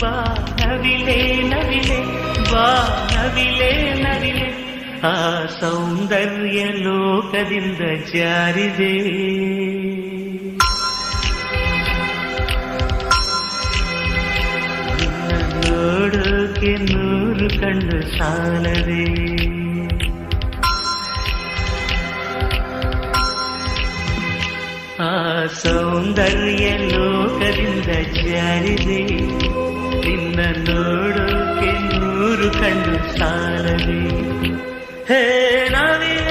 ಬಾ ನವಿಲೆ ನವಿಲೆ ಬಾ ನವಿಲೆ ನವಿಲೆ ಆ ಸೌಂದರ್ಯ ಲೋಕದಿಂದ ಜಾರಿದೆ ನೋಡೋಕೆ 100 ಕಣ್ಣು ಸಾಲದೆ ಆ ಸೌಂದರ್ಯ ಲೋಕದಿಂದ ಜಾರಿದೆ ನಿನ್ನ ನೋಡೋಕೆ 100 ಕಣ್ಣು ಸಾಲದೆ ಹೇ ನವಿಲೆ